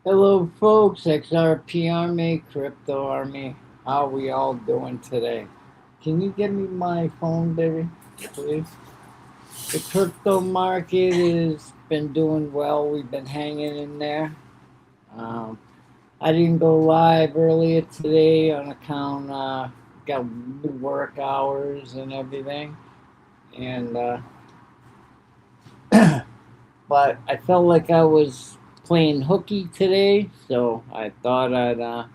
Hello, folks. XRP Army, Crypto Army. How we all doing today? Can you give me my phone, baby, please? The crypto market has been doing well. We've been hanging in there. Um, I didn't go live earlier today on account got new work hours and everything, and but I felt like I was playing hooky today, so I thought I'd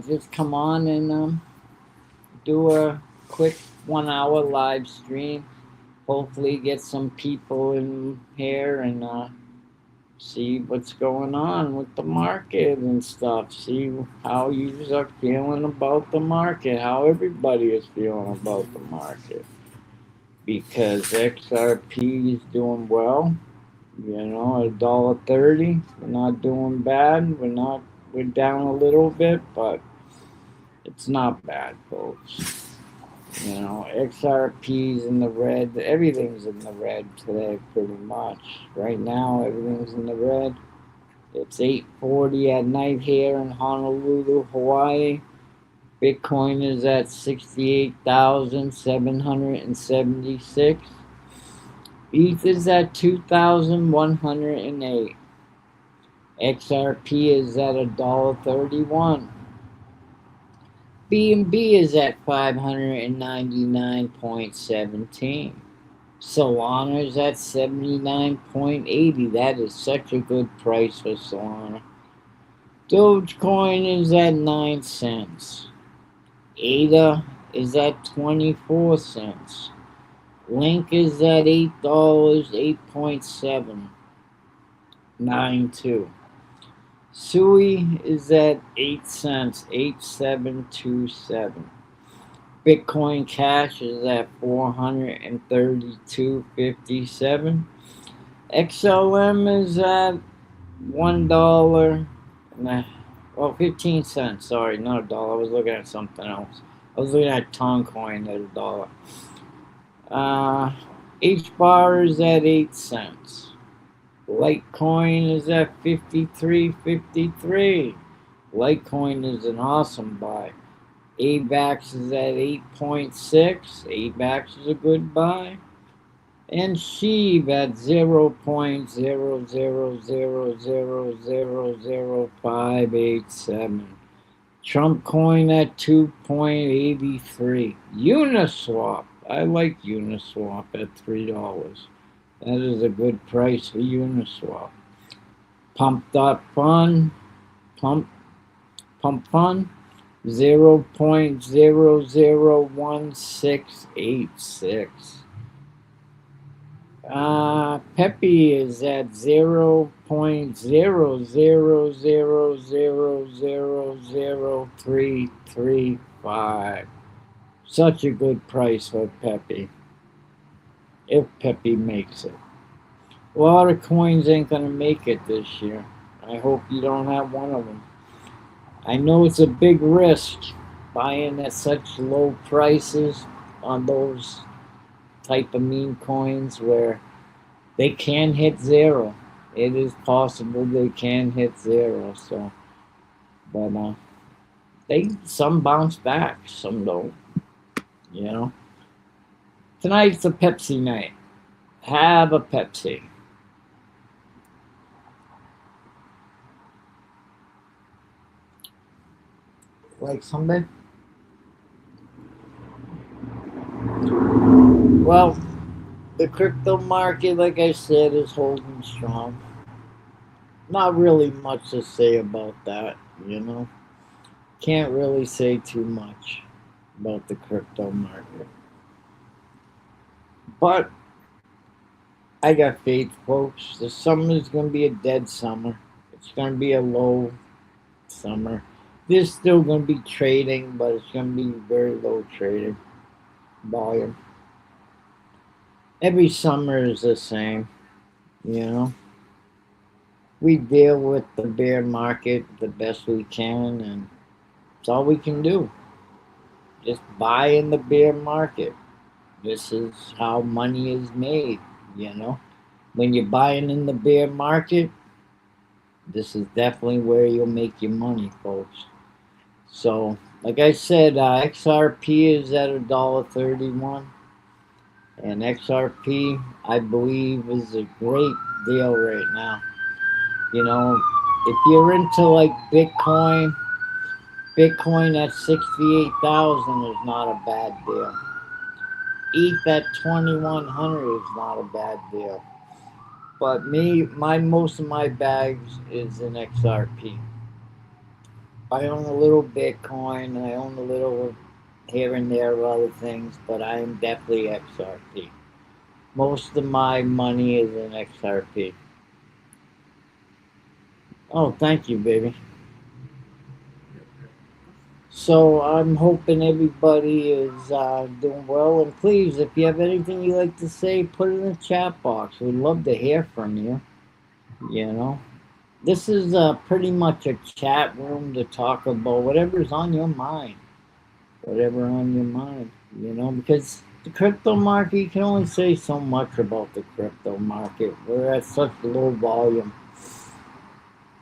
just come on and do a quick 1 hour live stream. Hopefully, get some people in here and see what's going on with the market and stuff. See how you are feeling about the market, how everybody is feeling about the market. Because XRP is doing well, $1.30. We're not doing bad. We're down a little bit, but it's not bad, folks. XRP's in the red. Everything's in the red today, pretty much. Right now, everything's in the red. It's 8:40 at night here in Honolulu, Hawaii. Bitcoin is at 68,776. ETH is at 2,108. XRP is at $1.31. BNB is at 599.17. Solana is at 79.80. That is such a good price for Solana. Dogecoin is at 9 cents. ADA is at 24 cents. Link is at $8, 8.792. SUI is at 8 cents, 8727. Bitcoin Cash is at 432.57. XLM is at $1. 15 cents. Sorry, not a dollar. I was looking at something else. I was looking at Toncoin at $1. H bar is at 8 cents. Litecoin is at 53.53. Litecoin is an awesome buy. AVAX is at 8.6. AVAX is a good buy. And SHIB at 0.000000587. Trump coin at 2.83. Uniswap. I like Uniswap at $3. That is a good price for Uniswap. Pump.fun. Pump Fun. 0.001686. Pepe is at 0.000000335. Such a good price for Pepe. If Pepe makes it. A lot of coins ain't gonna make it this year. I hope you don't have one of them. I know it's a big risk buying at such low prices on those type of meme coins where they can hit zero. It is possible they can hit zero. So, but some bounce back, some don't. You know. Tonight's a Pepsi night. Have a Pepsi. Like something? Well, the crypto market, like I said, is holding strong. Not really much to say about that, you know. Can't really say too much about the crypto market. But I got faith, folks. The summer is going to be a dead summer. It's going to be a low summer. There's still going to be trading, but it's going to be very low trading volume. Every summer is the same, you know. We deal with the bear market the best we can, and it's all we can do. Just buy in the bear market. This is how money is made, you know. when you're buying in the bear market, this is definitely where you'll make your money, folks. So, like I said, XRP is at $1.31, and XRP, I believe, is a great deal right now. You know, if you're into like Bitcoin, Bitcoin at 68,000 is not a bad deal. ETH at 2,100 is not a bad deal. But most of my bags is in XRP. I own a little Bitcoin. I own a little here and there of other things, but I am definitely XRP. Most of my money is in XRP. Oh, thank you, baby. So I'm hoping everybody is doing well. And please, if you have anything you'd like to say, put it in the chat box. We'd love to hear from you. You know, this is pretty much a chat room to talk about whatever's on your mind. Whatever on your mind, because the crypto market, you can only say so much about the crypto market. We're at such low volume.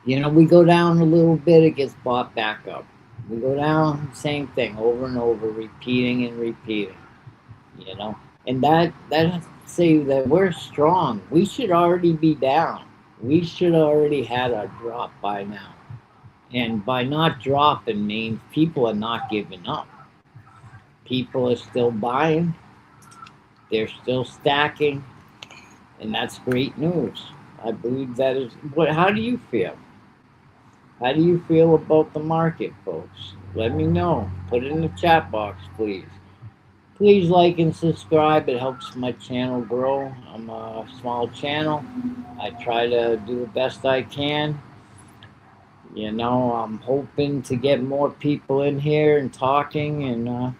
We go down a little bit, it gets bought back up. We go down, same thing, over and over, repeating and repeating. And that say that we're strong. We should already be down. We should already had a drop by now. And by not dropping means people are not giving up. People are still buying. They're still stacking. And that's great news. I believe that is. How do you feel? How do you feel about the market, folks? Let me know. Put it in the chat box, please. Please like and subscribe. It helps my channel grow. I'm a small channel. I try to do the best I can. I'm hoping to get more people in here and talking, and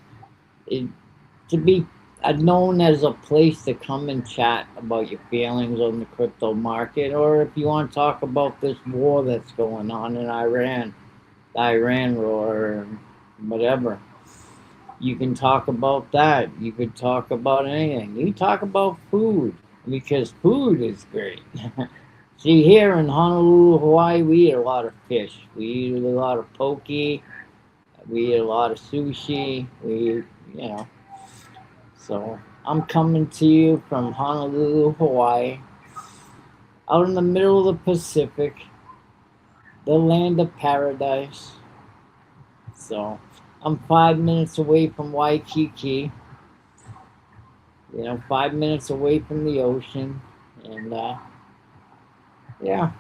to be known as a place to come and chat about your feelings on the crypto market, or if you want to talk about this war that's going on in Iran, the Iran war, or whatever. You can talk about that. You could talk about anything. You talk about food, because food is great. See, here in Honolulu, Hawaii, we eat a lot of fish. We eat a lot of poke. We eat a lot of sushi. So I'm coming to you from Honolulu, Hawaii, out in the middle of the Pacific, the land of paradise. So I'm 5 minutes away from Waikiki, 5 minutes away from the ocean, and yeah.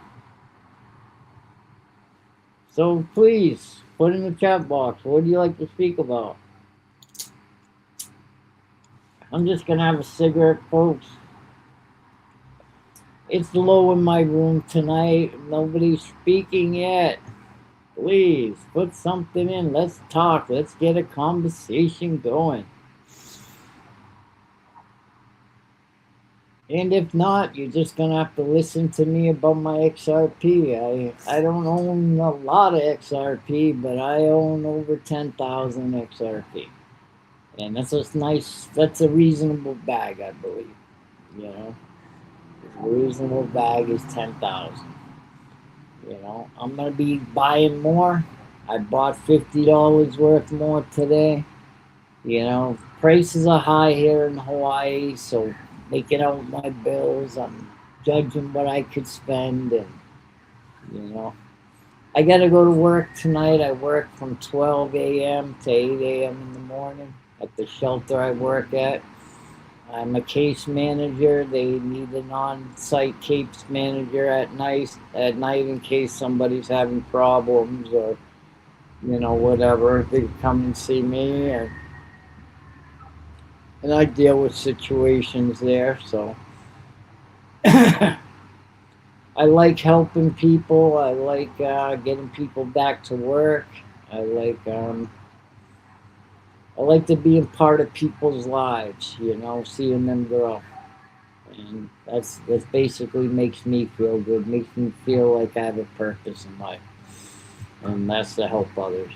So please, put in the chat box, what do you like to speak about? I'm just going to have a cigarette, folks. It's low in my room tonight. Nobody's speaking yet. Please, put something in. Let's talk. Let's get a conversation going. And if not, you're just going to have to listen to me about my XRP. I don't own a lot of XRP, but I own over 10,000 XRP. And that's just nice. That's a reasonable bag, I believe. A reasonable bag is 10,000. I'm going to be buying more. I bought $50 worth more today. Prices are high here in Hawaii, so making out my bills, I'm judging what I could spend, and I gotta go to work tonight. I work from 12 a.m. to 8 a.m. in the morning at the shelter I work at. I'm a case manager. They need an on-site case manager at night in case somebody's having problems or whatever. They come and see me, and I deal with situations there. So I like helping people. I like getting people back to work. I like to be a part of people's lives, seeing them grow. And that's basically makes me feel good, makes me feel like I have a purpose in life. And that's to help others.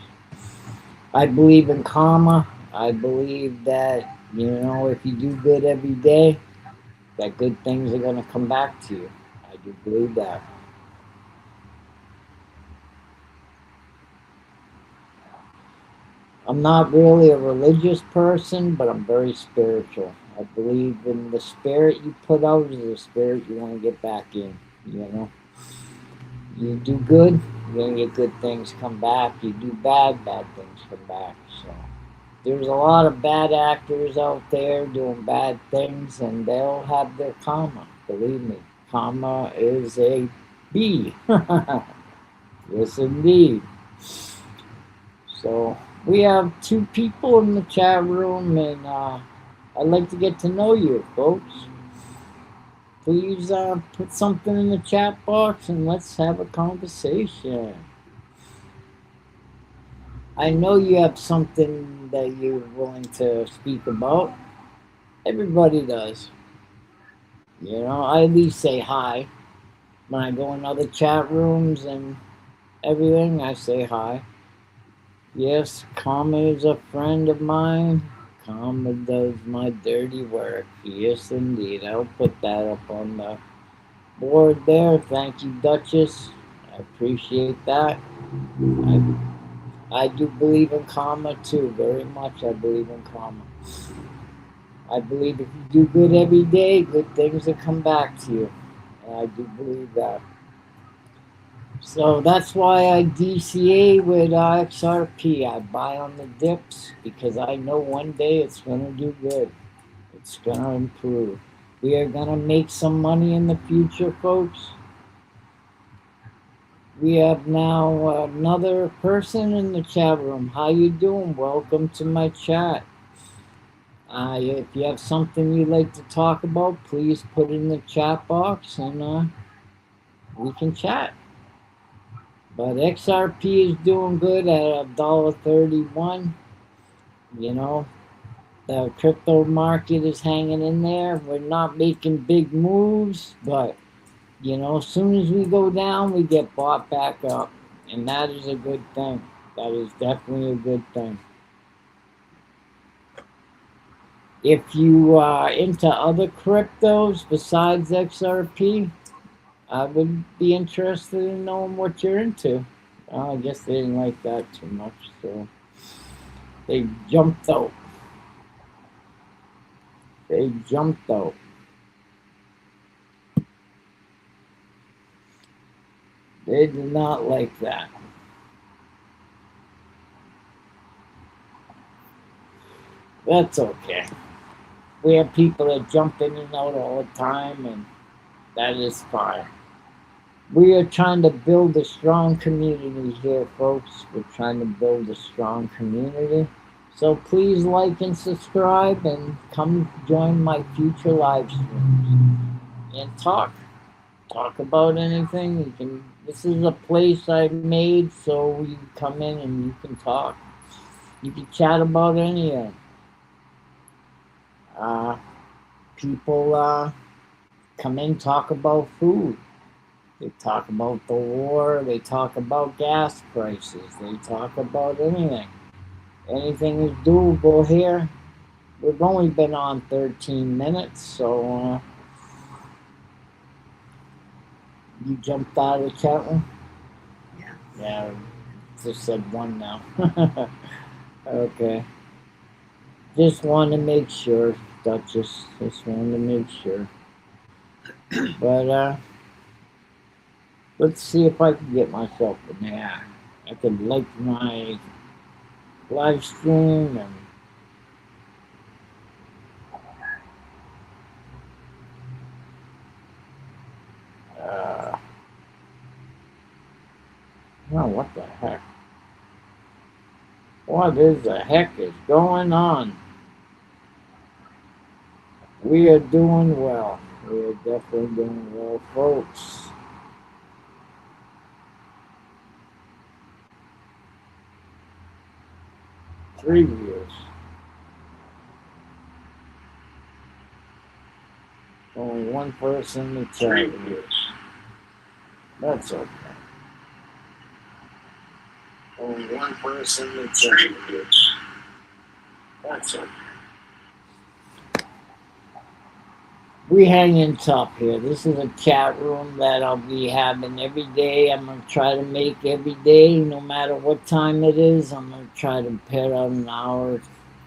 I believe in karma. I believe that, if you do good every day, that good things are going to come back to you. I do believe that. I'm not really a religious person, but I'm very spiritual. I believe in the spirit you put out is the spirit you want to get back in. You know, you do good, you're gonna get good things come back. You do bad, bad things come back. So there's a lot of bad actors out there doing bad things, and they'll have their karma. Believe me, karma is a B. Yes, indeed. So we have two people in the chat room, and I'd like to get to know you, folks. Please put something in the chat box and let's have a conversation. I know you have something that you're willing to speak about. Everybody does. You know, I at least say hi. When I go in other chat rooms and everything, I say hi. Yes, Karma is a friend of mine. Karma does my dirty work. Yes, indeed. I'll put that up on the board there. Thank you, Duchess. I appreciate that. I do believe in karma too, very much. I believe in karma. I believe if you do good every day, good things will come back to you. And I do believe that. So that's why I DCA with XRP. I buy on the dips because I know one day it's going to do good. It's going to improve. We are going to make some money in the future, folks. We have now another person in the chat room. How you doing? Welcome to my chat. If you have something you'd like to talk about, please put it in the chat box and we can chat. But XRP is doing good at $1.31. You know, the crypto market is hanging in there. We're not making big moves, but you know, as soon as we go down, we get bought back up. And that is a good thing. That is definitely a good thing. If you are into other cryptos besides XRP, I would be interested in knowing what you're into. I guess they didn't like that too much, so they jumped out. They jumped out. They did not like that. That's okay. We have people that jump in and out all the time, and that is fine. We are trying to build a strong community here, folks. We're trying to build a strong community. So please like and subscribe and come join my future live streams and talk. Talk about anything. You can. This is a place I made so you come in and you can talk. You can chat about anything. People come in, talk about food. They talk about the war. They talk about gas prices. They talk about anything. Anything is doable here. We've only been on 13 minutes, so you jumped out of the chat room? Yeah. Yeah, just said one now. Okay. Just wanted to make sure, Duchess. Just wanted to make sure. But let's see if I can get myself in there. I could like my live stream and oh, what the heck? What is the heck is going on? We are doing well. We are definitely doing well, folks. Three views. Only one person in the chat room. That's okay. Only one person in the chat room. That's okay. we hanging tough here. This is a chat room that I'll be having every day. I'm gonna try to make every day, no matter what time it is. I'm gonna try to put out an hour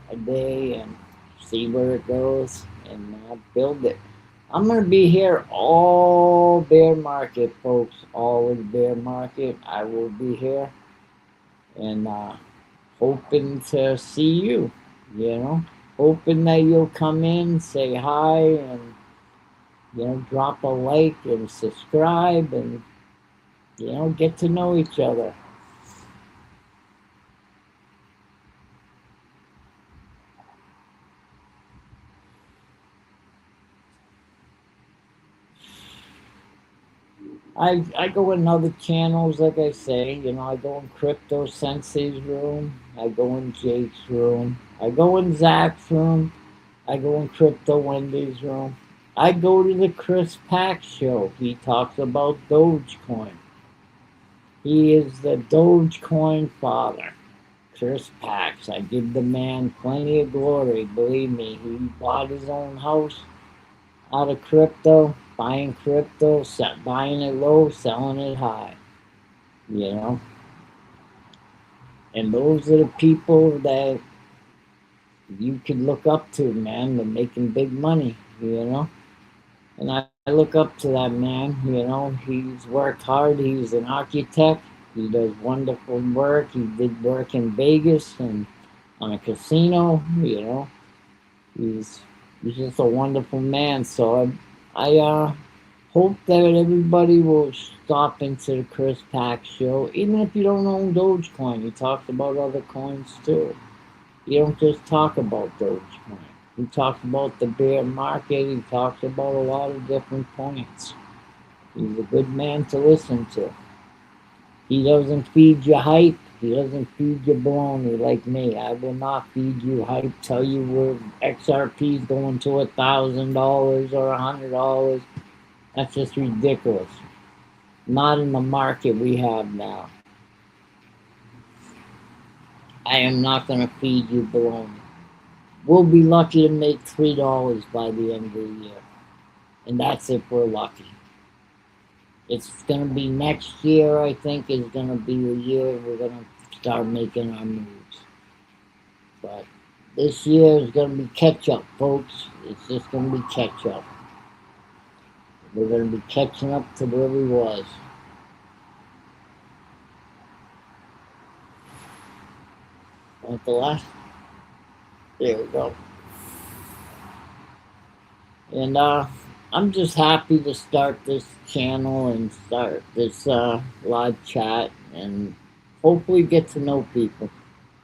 a day and see where it goes and build it. I'm gonna be here all bear market, folks. All the bear market. I will be here and hoping to see you. You know, hoping that you'll come in, say hi, and drop a like and subscribe and, get to know each other. I go in other channels, like I say, I go in Crypto Sensei's room, I go in Jake's room, I go in Zach's room, I go in Crypto Wendy's room. I go to the Chris Pack show. He talks about Dogecoin. He is the Dogecoin father. Chris Pax. I give the man plenty of glory. Believe me, he bought his own house out of crypto, buying crypto, buying it low, selling it high. You know, and those are the people that you can look up to, man. They're making big money. And I look up to that man. He's worked hard. He's an architect. He does wonderful work. He did work in Vegas and on a casino. He's he's just a wonderful man. So I hope that everybody will stop into the Chris Pack show, even if you don't own Dogecoin. He talks about other coins too. He don't just talk about Dogecoin. He talks about the bear market. He talks about a lot of different points. He's a good man to listen to. He doesn't feed you hype. He doesn't feed you baloney like me. I will not feed you hype, tell you where XRP is going to $1,000 or $100. That's just ridiculous. Not in the market we have now. I am not going to feed you baloney. We'll be lucky to make $3 by the end of the year. And that's if we're lucky. It's going to be next year, I think, is going to be the year we're going to start making our moves. But this year is going to be catch up, folks. It's just going to be catch up. We're going to be catching up to where we was. At the last, there we go. And I'm just happy to start this channel and start this live chat and hopefully get to know people.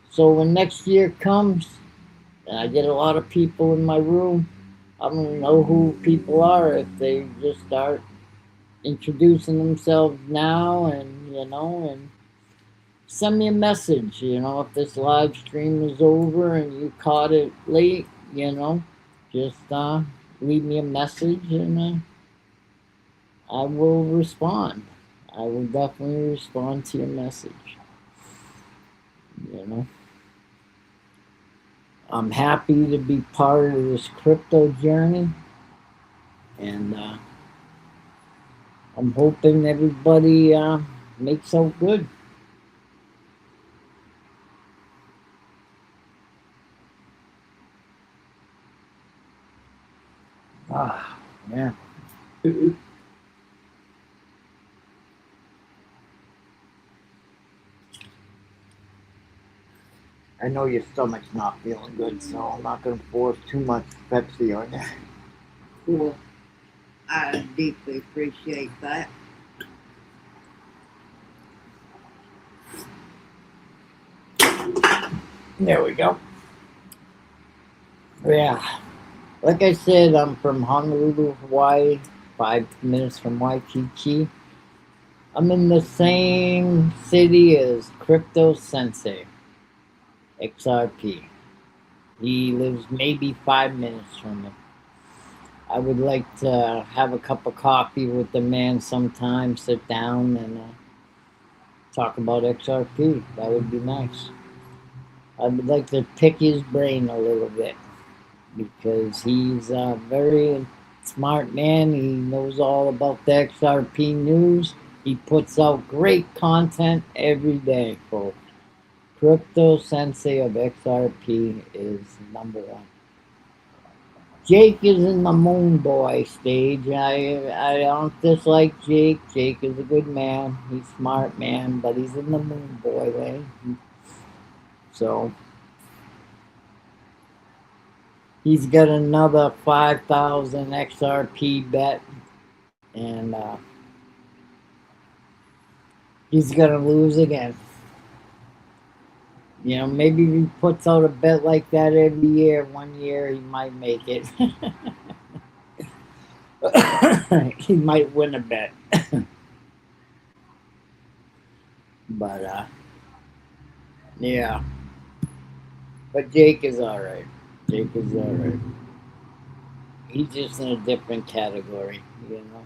So when next year comes and I get a lot of people in my room, I'm going to know who people are if they just start introducing themselves now and send me a message, if this live stream is over and you caught it late, just leave me a message and I will respond. I will definitely respond to your message. I'm happy to be part of this crypto journey, and I'm hoping everybody makes out good. Yeah. I know your stomach's not feeling good, so I'm not going to force too much Pepsi on you. Cool. I deeply appreciate that. There we go. Yeah. Like I said, I'm from Honolulu, Hawaii, 5 minutes from Waikiki. I'm in the same city as Crypto Sensei, XRP. He lives maybe 5 minutes from me. I would like to have a cup of coffee with the man sometime, sit down and talk about XRP. That would be nice. I would like to pick his brain a little bit because he's very Smart man. He knows all about the XRP news. He puts out great content every day, folks. Crypto Sensei of XRP is number one. Jake is in the Moon Boy stage. I don't dislike Jake. Jake is a good man. He's a smart man, but he's in the Moon Boy lane. So he's got another 5,000 XRP bet, and he's gonna lose again. You know, maybe if he puts out a bet like that every year, 1 year he might make it. He might win a bet. But yeah. But Jake is alright. Jake is alright. He's just in a different category, you know.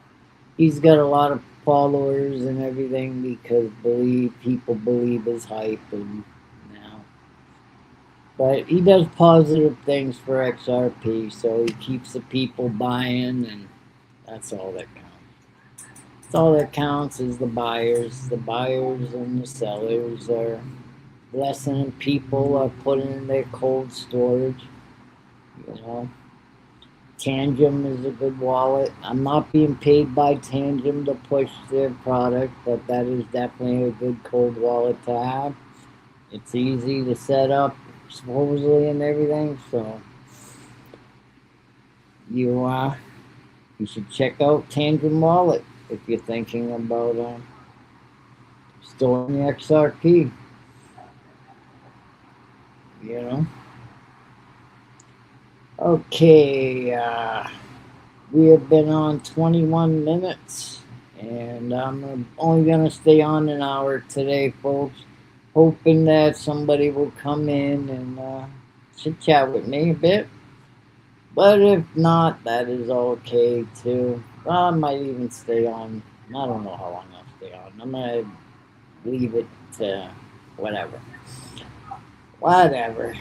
He's got a lot of followers and everything because people believe his hype and now. But he does positive things for XRP, so he keeps the people buying, and that's all that counts. That's all that counts is the buyers. The buyers and the sellers are blessing people, are putting in their cold storage, you know. Tangem is a good wallet. I'm not being paid by Tangem to push their product, but that is definitely a good cold wallet to have. It's easy to set up, supposedly, and everything. So you should check out Tangem Wallet if you're thinking about storing the XRP. You know. Okay. We have been on 21 minutes, and I'm only going to stay on an hour today, folks. Hoping that somebody will come in and chit chat with me a bit. But if not, that is okay too. I might even stay on. I don't know how long I'll stay on. I'm going to leave it to whatever. Whatever.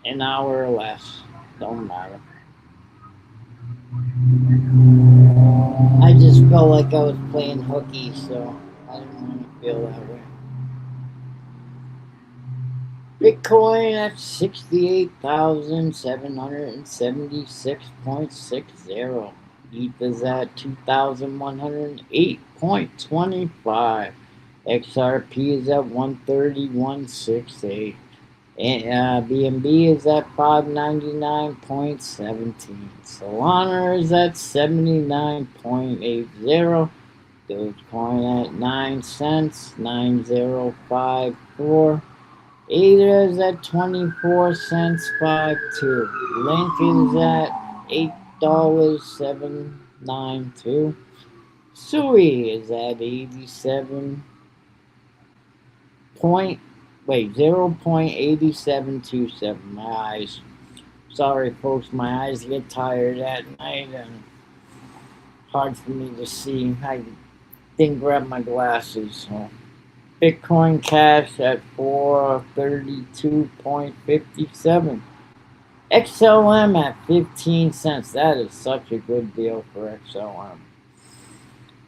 An hour or less. Don't matter. I just felt like I was playing hooky, so I didn't want to feel that way. Bitcoin at 68,776.60. ETH is at 2,108.25. XRP is at 131.68. BNB is at 599.17. Solana is at 79.80. Dogecoin at 9 cents, 9054. ADA is at 24 cents, 52. Link is at $8.792. Sui is at 87 point, 0.8727. My eyes. Sorry, folks, my eyes get tired at night and hard for me to see. I didn't grab my glasses, so. Bitcoin Cash at 432.57. XLM at 15 cents. That is such a good deal for XLM.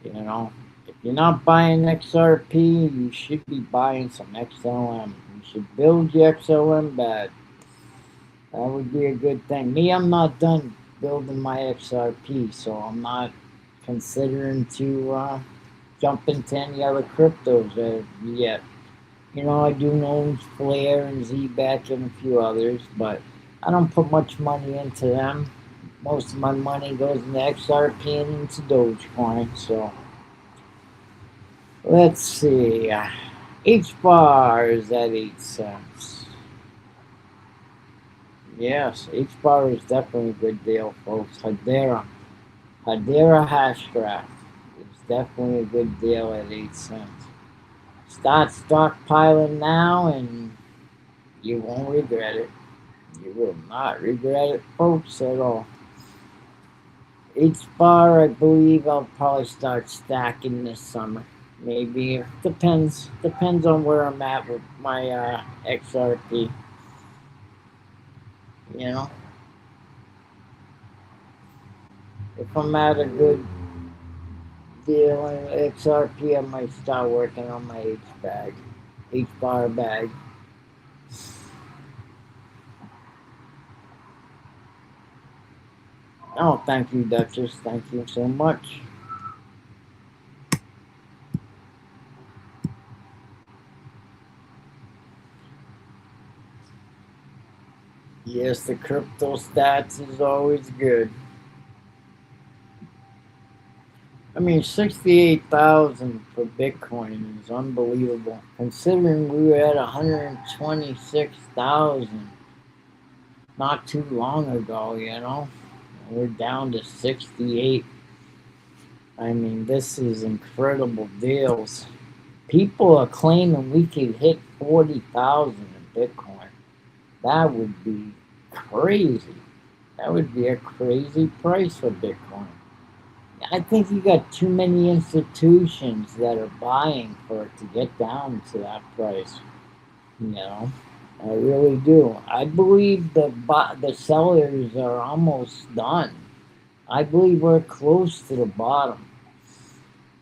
You know, if you're not buying XRP, you should be buying some XLM. You should build your XLM bed. That would be a good thing. Me, I'm not done building my XRP, so I'm not considering to jump into any other cryptos yet. You know, I do know Flare and ZBAC and a few others, but I don't put much money into them. Most of my money goes into XRP and into Dogecoin, so let's see. H bar is at 8 cents. Yes, H bar is definitely a good deal, folks. Hedera Hashgraph. Definitely a good deal at 8 cents. Start stockpiling now and you won't regret it. You will not regret it, folks, at all. H bar, I believe I'll probably start stacking this summer. Maybe. It depends on where I'm at with my XRP. You know? If I'm at a good deal in XRP, I might start working on my H-bar bag. Oh, thank you, Duchess. Thank you so much. Yes, the crypto stats is always good. I mean, 68,000 for Bitcoin is unbelievable. Considering we were at 126,000 not too long ago, you know? We're down to 68. I mean, this is incredible deals. People are claiming we could hit 40,000 in Bitcoin. That would be crazy. That would be a crazy price for Bitcoin. I think you got too many institutions that are buying for it to get down to that price. You know, I really do. I believe the sellers are almost done. I believe we're close to the bottom.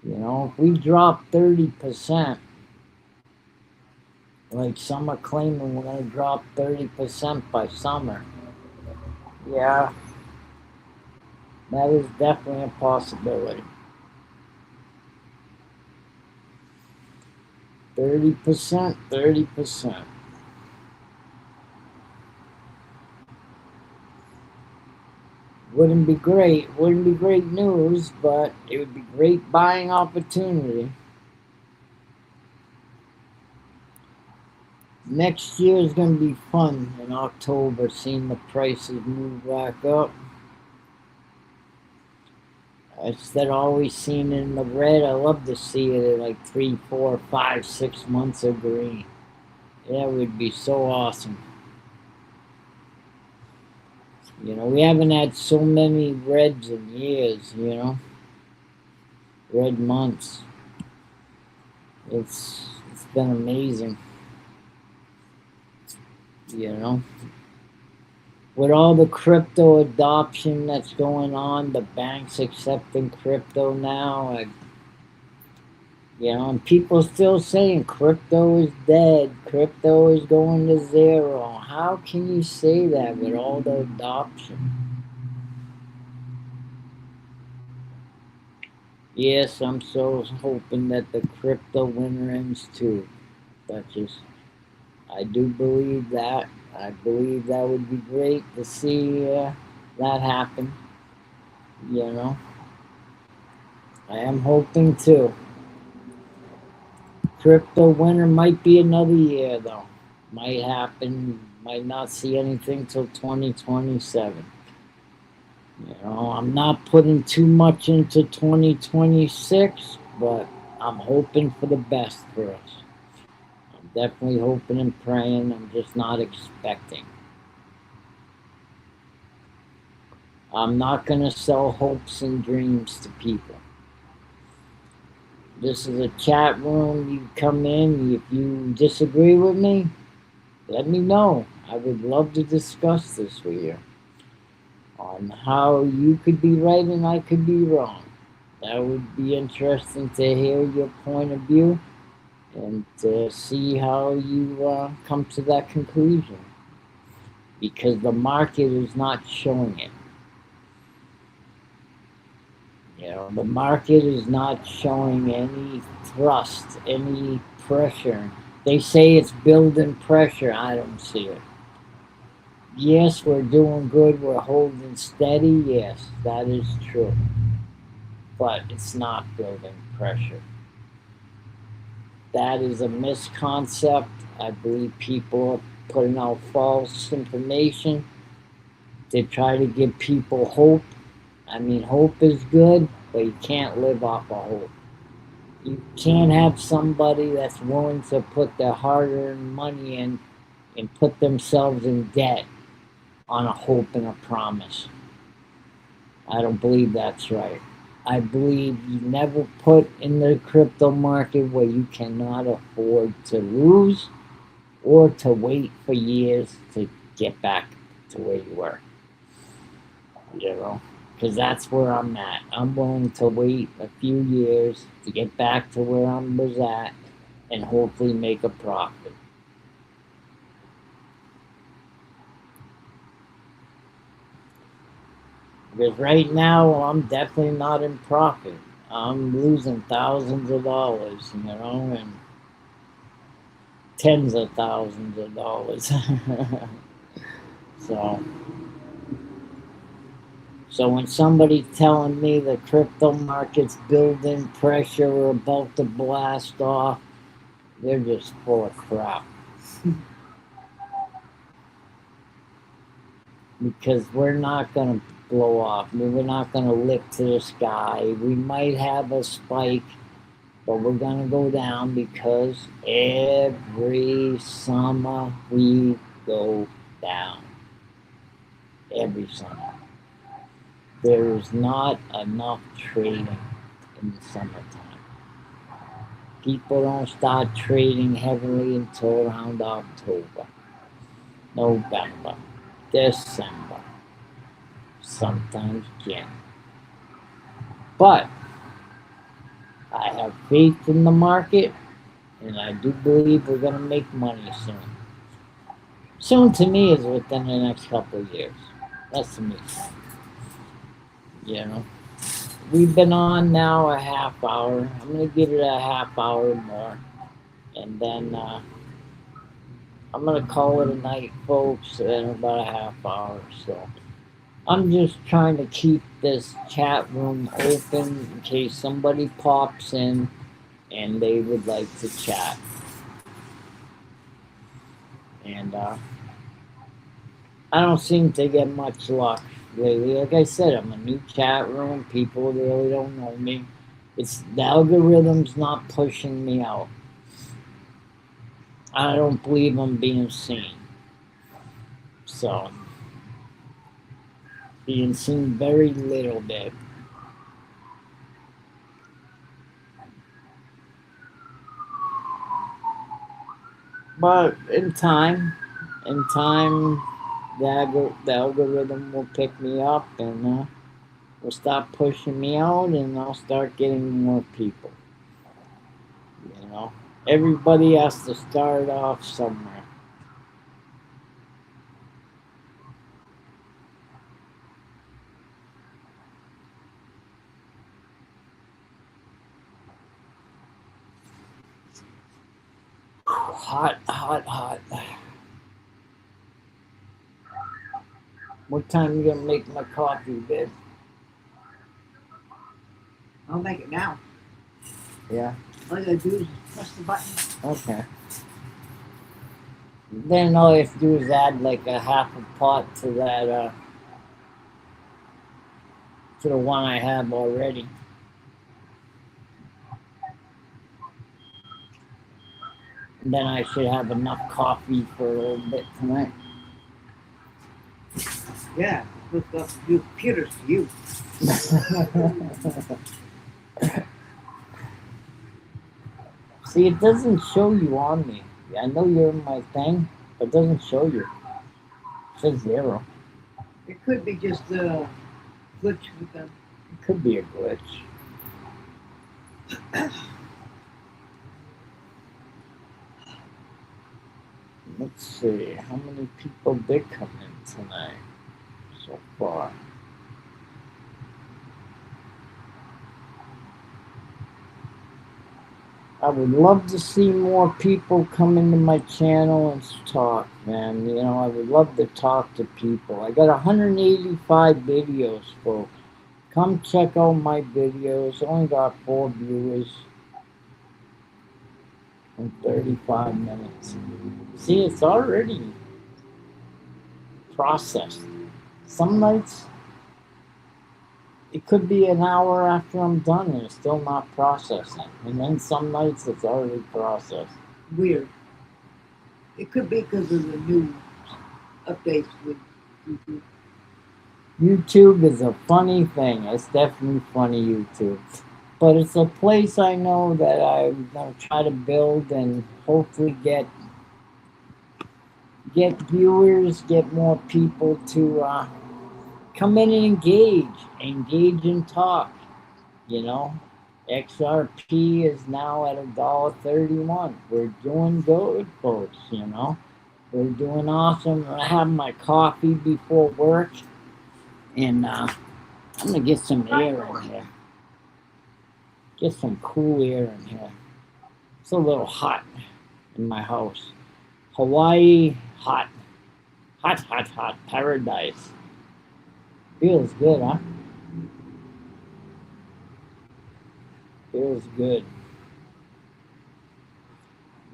You know, if we drop 30%, like some are claiming we're going to drop 30% by summer. Yeah, that is definitely a possibility. 30%, 30%. Wouldn't be great news, but it would be great buying opportunity. Next year is going to be fun in October, seeing the prices move back up. Instead of always seeing it in the red, I love to see it at like 3, 4, 5, 6 months of green. That would be so awesome. You know, we haven't had so many reds in years, you know. Red months. It's been amazing. You know. With all the crypto adoption that's going on, the banks accepting crypto now, you know, and people still saying crypto is dead, crypto is going to zero. How can you say that with all the adoption? Yes, I'm so hoping that the crypto winter ends too, Duchess. I do believe that. I believe that would be great to see that happen. You know, I am hoping too. Crypto winter might be another year though. Might happen. Might not see anything till 2027. You know, I'm not putting too much into 2026, but I'm hoping for the best for us. I'm definitely hoping and praying. I'm just not expecting. I'm not going to sell hopes and dreams to people. This is a chat room. You come in. If you disagree with me, let me know. I would love to discuss this with you on how you could be right and I could be wrong. That would be interesting to hear your point of view and to see how you come to that conclusion. Because the market is not showing it. You know, the market is not showing any thrust, any pressure. They say it's building pressure. I don't see it. Yes, we're doing good. We're holding steady. Yes, that is true. But it's not building pressure. That is a misconcept. I believe people are putting out false information to try to give people hope. I mean, hope is good, but you can't live off of hope. You can't have somebody that's willing to put their hard-earned money in and put themselves in debt on a hope and a promise. I don't believe that's right. I believe you never put in the crypto market where you cannot afford to lose or to wait for years to get back to where you were. You know? Because that's where I'm at. I'm willing to wait a few years to get back to where I was at and hopefully make a profit. Because right now, I'm definitely not in profit. I'm losing thousands of dollars, and tens of thousands of dollars. so, so when somebody's telling me the crypto market's building pressure or about to blast off, they're just full of crap. Because we're not going to blow off. I mean, we're not going to lift to the sky. We might have a spike, but we're going to go down because every summer we go down. Every summer. There is not enough trading in the summertime. People don't start trading heavily until around October, November, December, sometimes January. But I have faith in the market, and I do believe we're going to make money soon. Soon to me is within the next couple of years. That's to me. We've been on now a half hour. I'm going to give it a half hour more. And then I'm going to call it a night, folks, in about a half hour. So I'm just trying to keep this chat room open in case somebody pops in and they would like to chat. And I don't seem to get much luck lately. Like I said, I'm a new chat room. People really don't know me. It's the algorithm's not pushing me out. I don't believe I'm being seen. So, being seen very little bit. But in time, the algorithm will pick me up and will stop pushing me out, and I'll start getting more people. Everybody has to start off somewhere. Hot, hot, hot. What time you gonna make my coffee, babe? I'll make it now. Yeah. All you gotta do is press the button. Okay. Then all you have to do is add like a half a pot to that, to the one I have already. And then I should have enough coffee for a little bit tonight. Yeah, hook up the computers to you. See, it doesn't show you on me. I know you're in my thing, but it doesn't show you. It says 0. It could be just a glitch with them. It could be a glitch. Let's see, how many people did come in tonight so far? I would love to see more people come into my channel and talk, man. I would love to talk to people. I got 185 videos, folks. Come check out my videos. Only got 4 viewers in 35 minutes. See, it's already processed. Some nights, it could be an hour after I'm done and it's still not processing. And then some nights it's already processed. Weird. It could be because of the new updates with YouTube. YouTube is a funny thing. It's definitely funny, YouTube. But it's a place I know that I'm going to try to build and hopefully get viewers, get more people to come in and engage and talk. You know, XRP is now at $1.31. We're doing good, folks. You know, we're doing awesome. I have my coffee before work, and I'm gonna get some air in here. Get some cool air in here. It's a little hot in my house. Hawaii, hot. Hot paradise. Feels good, huh? Feels good.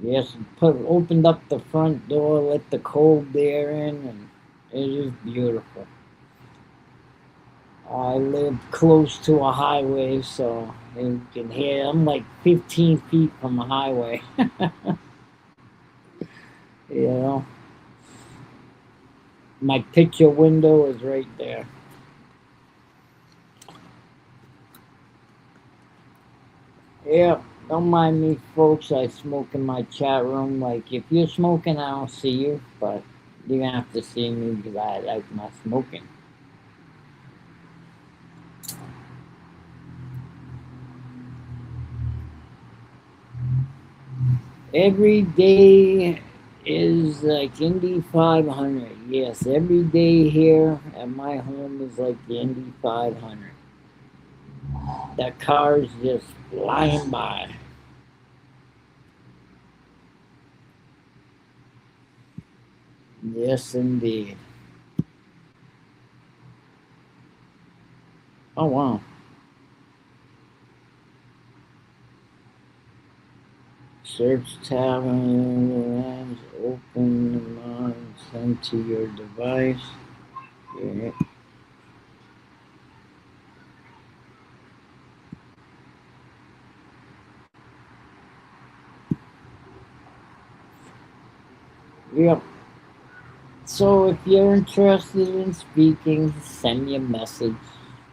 Yes, opened up the front door, let the cold air in, and it is beautiful. I live close to a highway, so you can hear. I'm like 15 feet from a highway. You know, my picture window is right there. Yeah, don't mind me, folks. I smoke in my chat room. Like, if you're smoking, I don't see you, but you're gonna have to see me because I like my smoking. Every day is like Indy 500. Yes, every day here at my home is like the Indy 500. That car's just flying by. Yes, indeed. Oh, wow. Search tab and open and send to your device. Yeah. Yep. So if you're interested in speaking, send me a message.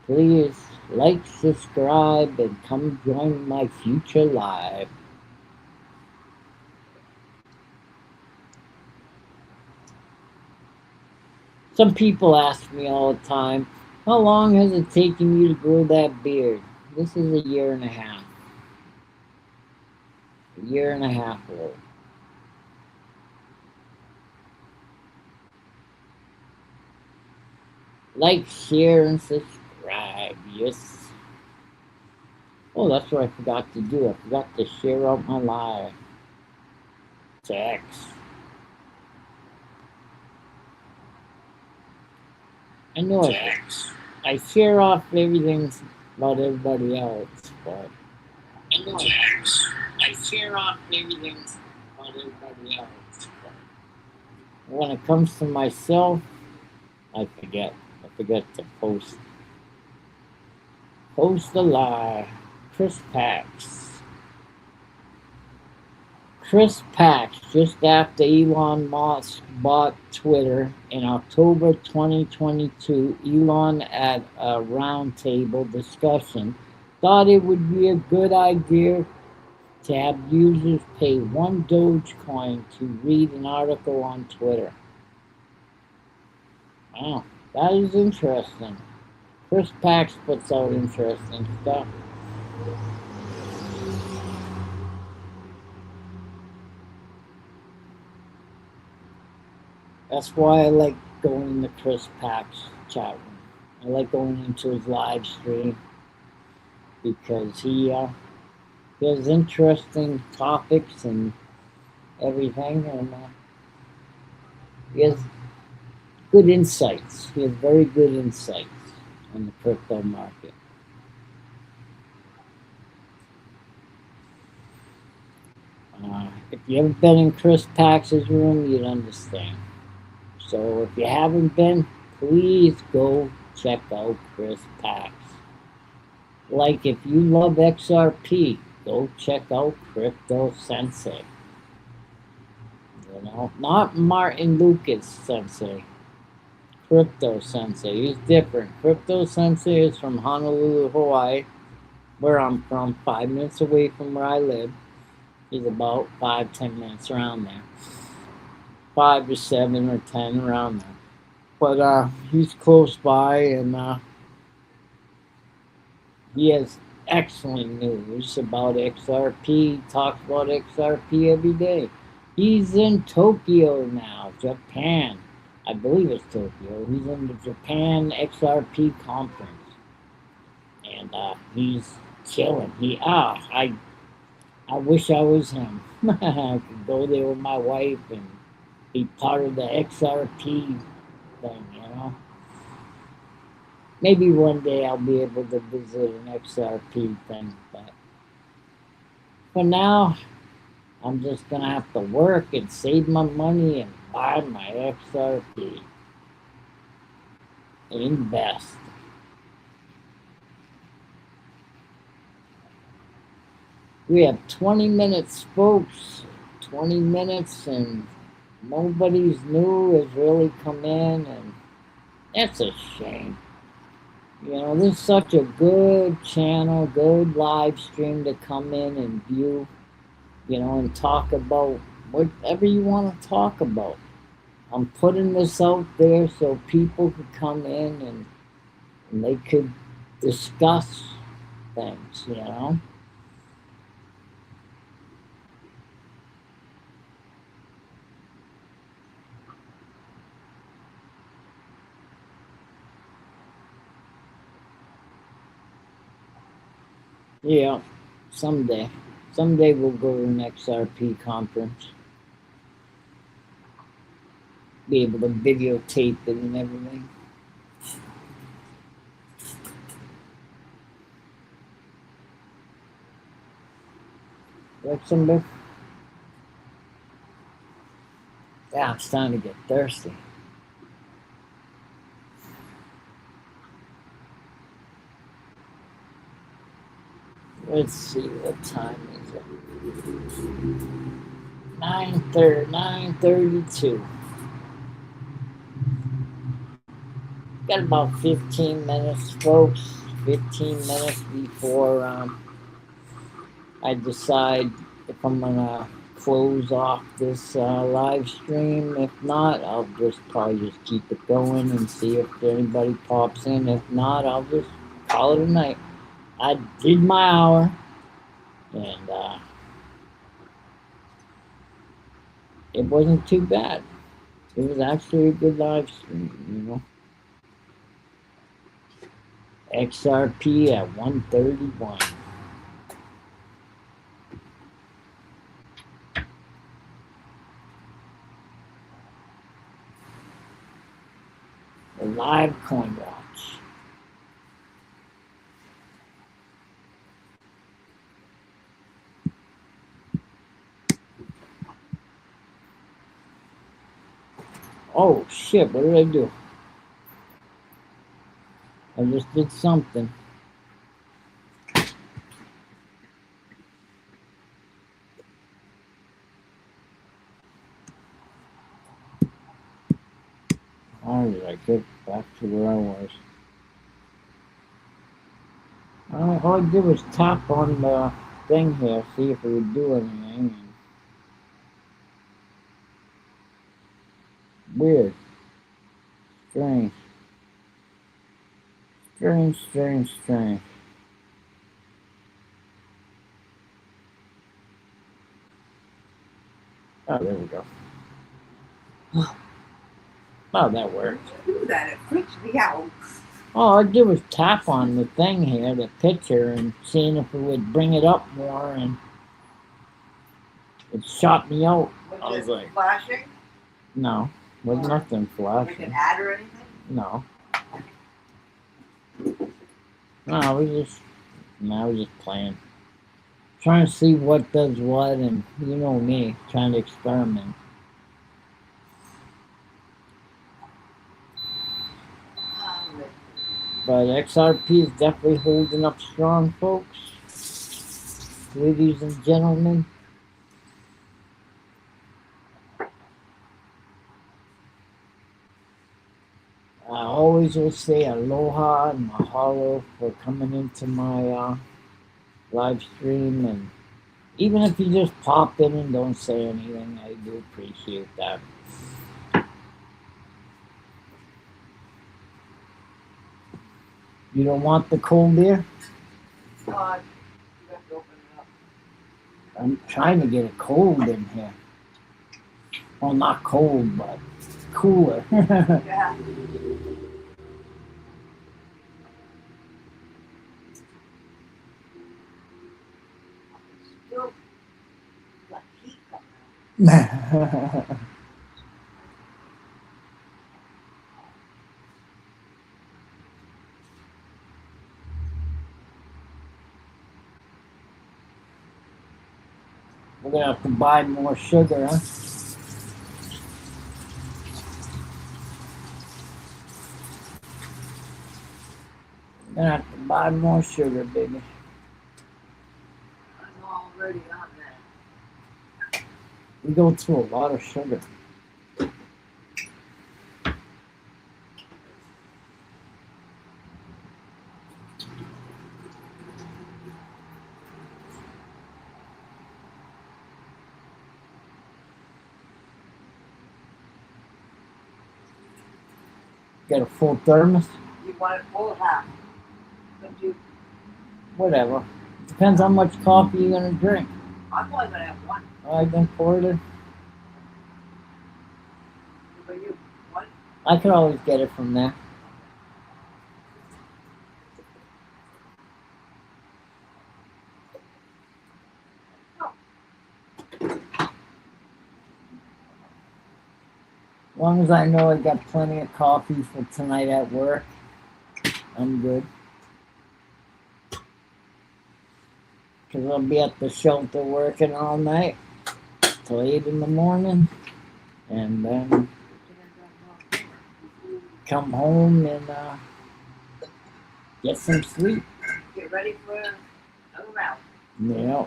Please like, subscribe, and come join my future live. Some people ask me all the time, how long has it taken you to grow that beard? This is a year and a half. A year and a half old. Like, share, and subscribe. Yes. Oh, that's what I forgot to do. I forgot to share out my live. Text. I know I share off everything about everybody else, but I know I share off everything about everybody else, but when it comes to myself, I forget. I forget to post. Post a lie. Chris Pax. Chris Pax, just after Elon Musk bought Twitter in October 2022, Elon at a roundtable discussion thought it would be a good idea to have users pay one Dogecoin to read an article on Twitter. Wow, that is interesting. Chris Pax puts out interesting stuff. That's why I like going in the Chris Pax chat room. I like going into his live stream because he has interesting topics and everything, and he has good insights. He has very good insights on the crypto market. If you haven't been in Chris Pax's room, you'd understand. So if you haven't been, please go check out Chris Pax. Like, if you love XRP, go check out Crypto Sensei. You know, not Martin Lucas Sensei. Crypto Sensei. He's different. Crypto Sensei is from Honolulu, Hawaii, where I'm from, 5 minutes away from where I live. He's about 5-10 minutes around there. 5 to 7 or 10 around there. But he's close by, and he has excellent news about XRP. He talks about XRP every day. He's in Tokyo now, Japan. I believe it's Tokyo. He's in the Japan XRP conference, and he's chilling. I wish I was him. I could go there with my wife and be part of the XRP thing, you know. Maybe one day I'll be able to visit an XRP thing, but for now, I'm just gonna have to work and save my money and buy my XRP. Invest. We have 20 minutes, folks. 20 minutes, and nobody's new has really come in, and that's a shame. You know, this is such a good channel, good live stream to come in and view, you know, and talk about whatever you want to talk about. I'm putting this out there so people could come in and they could discuss things, you know. Yeah, someday. Someday we'll go to an XRP conference. Be able to videotape it and everything. Like somebody? Yeah, it's time to get thirsty. Let's see, what time is it? 9:32. Got about 15 minutes, folks. 15 minutes before I decide if I'm gonna close off this live stream. If not, I'll just probably just keep it going and see if anybody pops in. If not, I'll just call it a night. I did my hour, and it wasn't too bad. It was actually a good live stream, you know. XRP at 131. The live coin watch. Oh shit, what did I do? I just did something. How did I get back to where I was? All I did was tap on the thing here, see if it would do anything. Weird. Strange. Strange. Oh, there we go. Oh, that worked. Do that, it freaks me out. All I did was tap on the thing here, the picture, and seeing if it would bring it up more, and it shot me out. I was like, flashing? No, was nothing Like an flashing. ad or anything? No. No, I was just playing. Trying to see what does what, and you know me, trying to experiment. But XRP is definitely holding up strong, folks. Ladies and gentlemen. I always will say aloha and mahalo for coming into my live stream, and even if you just pop in and don't say anything, I do appreciate that. You don't want the cold beer? You have to open it up. I'm trying to get it cold in here. Well, not cold, but cooler. Yeah. Still got heat coming out. We're gonna have to buy more sugar, huh? We're gonna have to buy more sugar, baby. I'm already on that. We go through a lot of sugar. Get a full thermos? You want it full half. But you, Whatever. Depends how much coffee you're gonna drink. I'm only gonna have one. I then pour it in. But you, one. I could always get it from there. As long as I know I got plenty of coffee for tonight at work, I'm good. Because I'll be at the shelter working all night till 8 in the morning. And then come home and get some sleep. Get ready for another round. Yeah.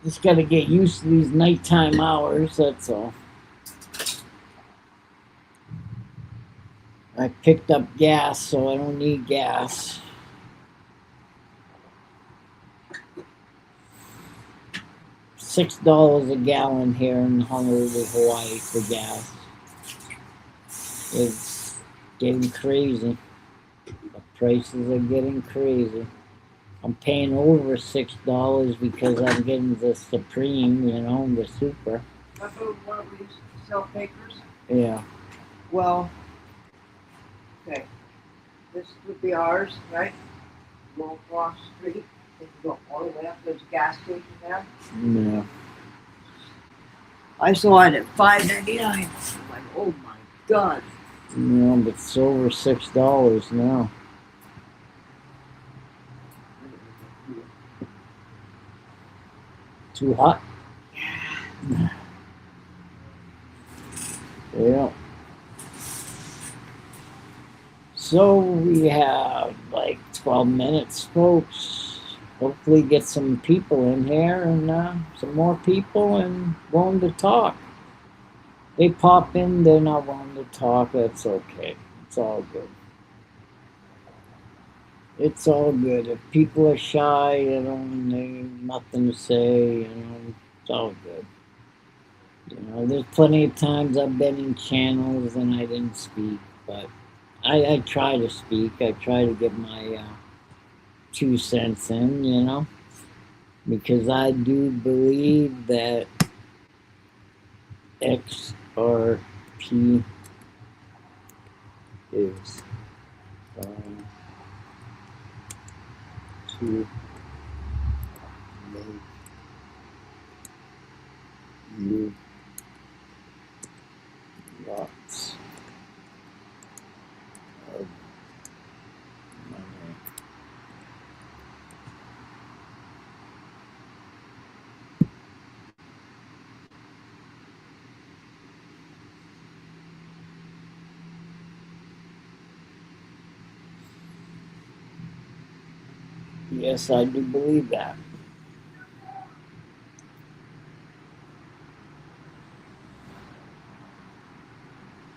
Just got to get used to these nighttime hours, that's all. I picked up gas, so I don't need gas. $6 a gallon here in Honolulu, Hawaii for gas. It's getting crazy. The prices are getting crazy. I'm paying over $6 because I'm getting the Supreme, the super. Remember one of these self-makers? Yeah. Well, okay. This would be ours, right? Go across the street. They can go all the way up. There's a gas station there. Yeah. I saw it at $5.99. I'm like, oh my god. Yeah, but it's over $6 now. Too hot? Yeah. So we have like 12 minutes, folks. Hopefully get some people in here and some more people and willing to talk. They pop in, they're not willing to talk. That's okay. It's all good. It's all good. If people are shy, they have nothing to say, it's all good. There's plenty of times I've been in channels and I didn't speak, but I try to speak. I try to get my 2 cents in, because I do believe that XRP is going to make you lots of money. Yes, I do believe that.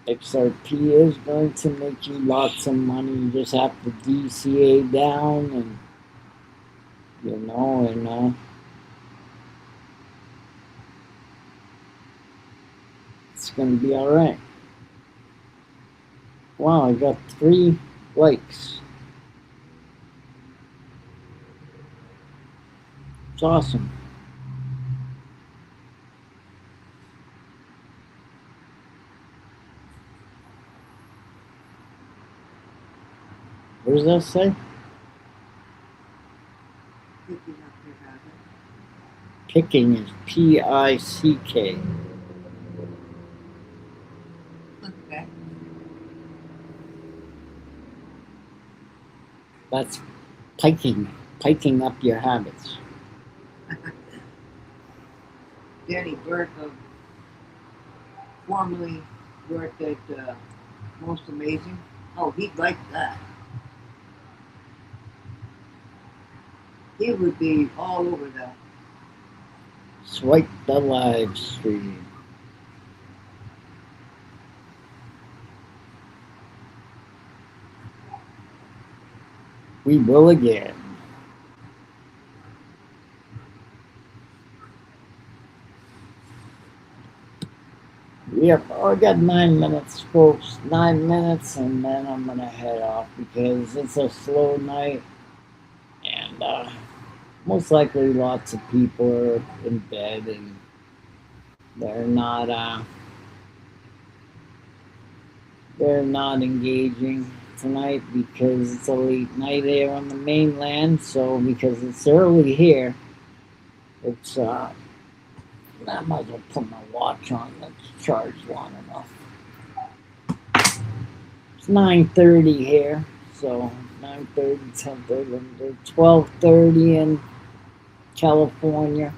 XRP is going to make you lots of money. You just have to DCA down and and it's gonna be all right. Wow, I got 3 likes. It's awesome. What does that say? Picking up your habit. Picking is Pick. Okay. That's piking up your habits. Danny Burt, formerly worked at Most Amazing. Oh, he'd like that. He would be all over that. Swipe the live stream. We will again. Yep, I got 9 minutes, folks. 9 minutes, and then I'm gonna head off because it's a slow night, and most likely lots of people are in bed and they're not engaging tonight because it's a late night here on the mainland. So because it's early here, it's I might as well put my watch on. That's charged long enough. It's 9:30 here, so 9:30, 10:30, 12:30 in California.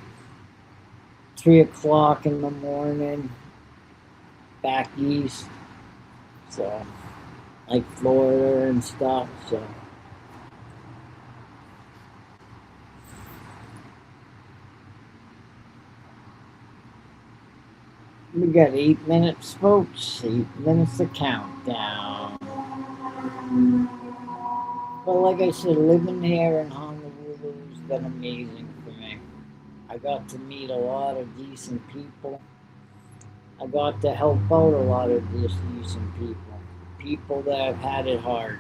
3 o'clock in the morning back east, so like Florida and stuff. So we got 8 minutes, folks. 8 minutes of countdown. But like I said, living here in Honolulu's been amazing for me. I got to meet a lot of decent people. I got to help out a lot of decent people. People that have had it hard.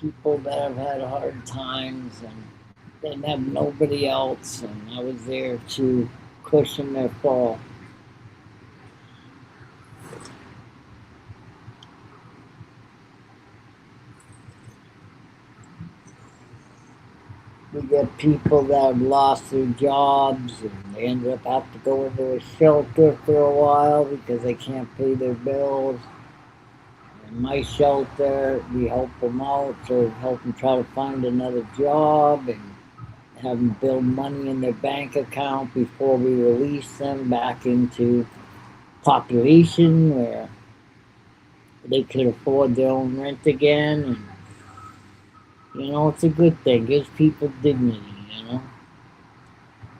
People that have had hard times and didn't have nobody else, and I was there to cushion their fall. We get people that have lost their jobs and they ended up having to go into a shelter for a while because they can't pay their bills. In my shelter, we help them out, so help them try to find another job and have them build money in their bank account before we release them back into population where they could afford their own rent again. And it's a good thing. Gives people dignity,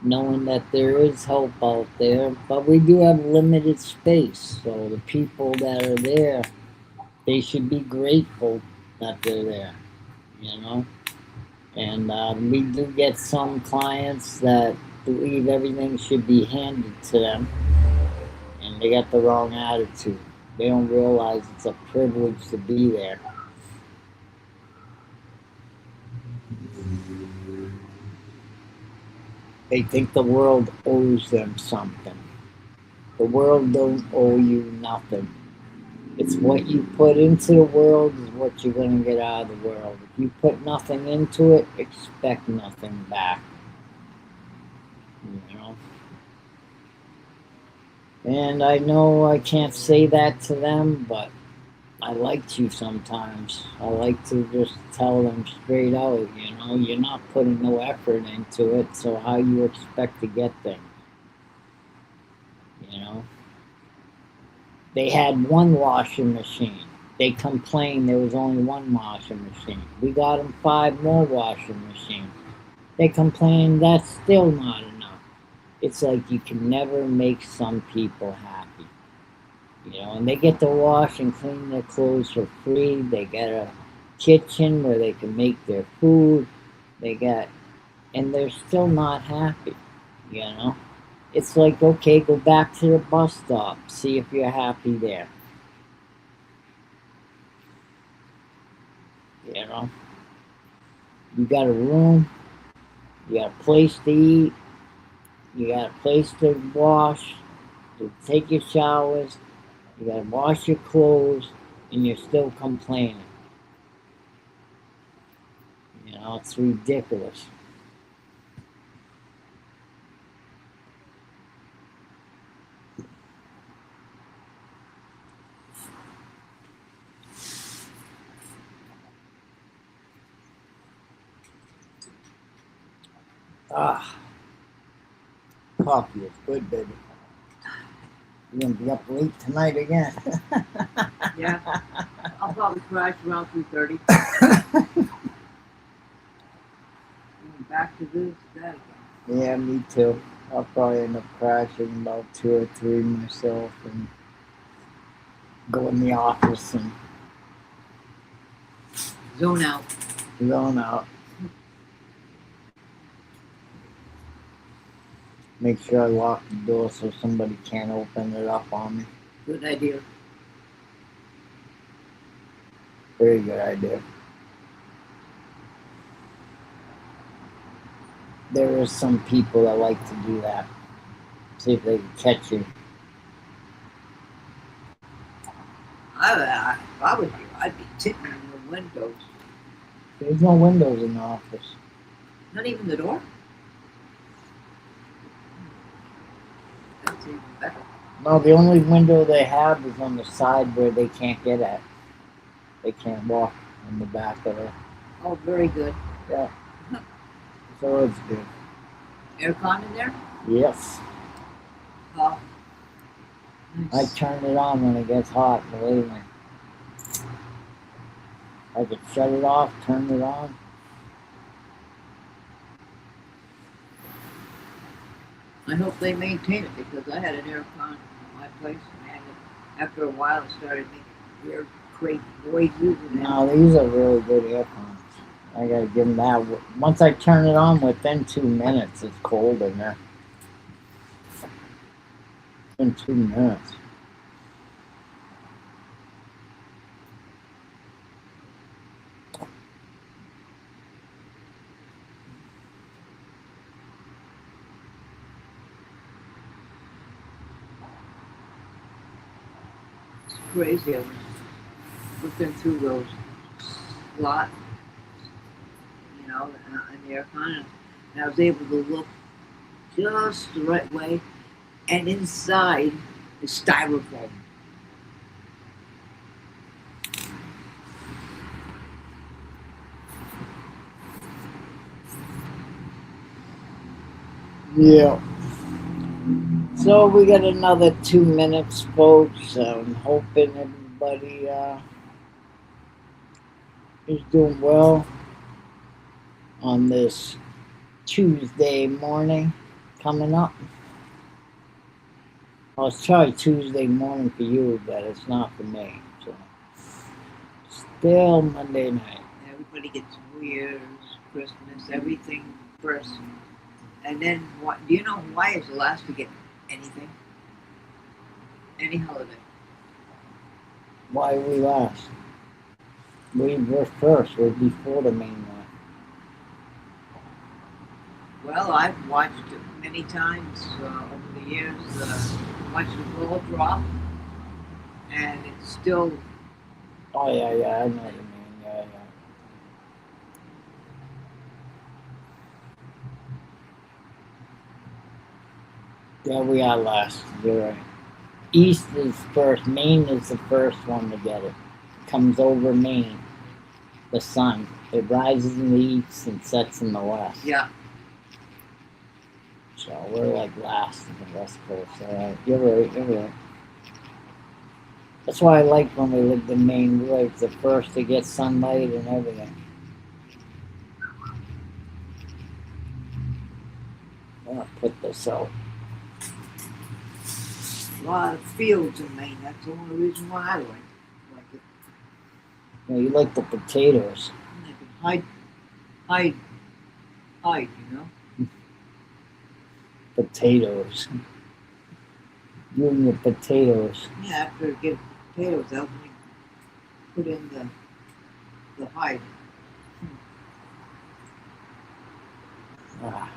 knowing that there is help out there. But we do have limited space, so the people that are there, they should be grateful that they're there, you know. And we do get some clients that believe everything should be handed to them, and they got the wrong attitude. They don't realize it's a privilege to be there. They think the world owes them something. The world don't owe you nothing. It's what you put into the world is what you're going to get out of the world. If you put nothing into it, expect nothing back. You know? And I know I can't say that to them, but I like to sometimes. I like to just tell them straight out, you're not putting no effort into it, so how you expect to get things? They had one washing machine. They complained there was only one washing machine. We got them 5 more washing machines. They complained that's still not enough. It's like you can never make some people happy. And they get to wash and clean their clothes for free. They got a kitchen where they can make their food. They got and they're still not happy, you know? It's like, okay, go back to the bus stop, see if you're happy there, you know? You got a room, you got a place to eat, you got a place to wash, to take your showers, you got to wash your clothes, and you're still complaining. You know, it's ridiculous. Ah, coffee is good, baby. You're gonna be up late tonight again. Yeah. I'll probably crash around 3:30. Back to this, that again. Yeah, me too. I'll probably end up crashing about 2 or 3 myself and go in the office and Zone out. zone out. Make sure I lock the door so somebody can't open it up on me. Good idea. Very good idea. There are some people that like to do that. See if they can catch you. If I was you, I'd be tipping the windows. There's no windows in the office. Not even the door? That's even better. No, the only window they have is on the side where they can't get at. They can't walk in the back of it. Oh, very good. Yeah. So it's good. Aircon in there? Yes. Oh. I Nice. turn it on when it gets hot, believe me. I could shut it off, turn it on. I hope they maintain it because I had an aircon in my place and after a while it started making weird, crazy noises. And No, these are really good earphones. I gotta give them that. Once I turn it on, within 2 minutes, it's cold in there. In 2 minutes. it's crazy. I was looking through those slots, in the aircon, and I was able to look just the right way, and inside is styrofoam. Yeah. So we got another 2 minutes, folks. I'm hoping everybody is doing well on this Tuesday morning coming up. Well, it's probably Tuesday morning for you, but it's not for me. So still Monday night. Everybody gets New Year's, Christmas, everything first. And then, what? Do you know why is the last to get anything? Any holiday? Why we last? We're first. We're before the main one. Well, I've watched it many times over the years. Watched the ball drop, and it's still. Oh yeah, yeah. I know what you mean. Yeah, yeah. Yeah, we are last. You're right. East is first. Maine is the first one to get it. Comes over Maine. The sun. It rises in the east and sets in the west. Yeah. So we're like last in the West Coast. You're right. You're right. That's why I like when we lived in Maine. We were like the first to get sunlight and everything. I'm gonna put this out. A lot of fields in Maine. That's the only reason why I like it. You know, you like the potatoes. And I can hide hide, you know. Potatoes. You and your potatoes. Yeah, after you get potatoes out, then you put in the hide. Ah,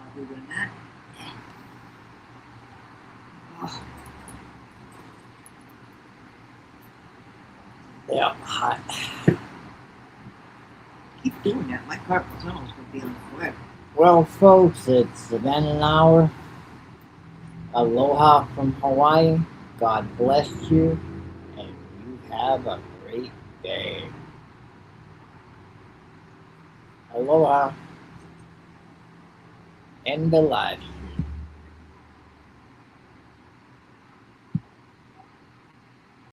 Other than that, oh, yeah, hot. keep doing that. My carpal tunnel's gonna be on forever. Well, folks, it's been an hour. Aloha from Hawaii. God bless you, and you have a great day. Aloha. End the live stream.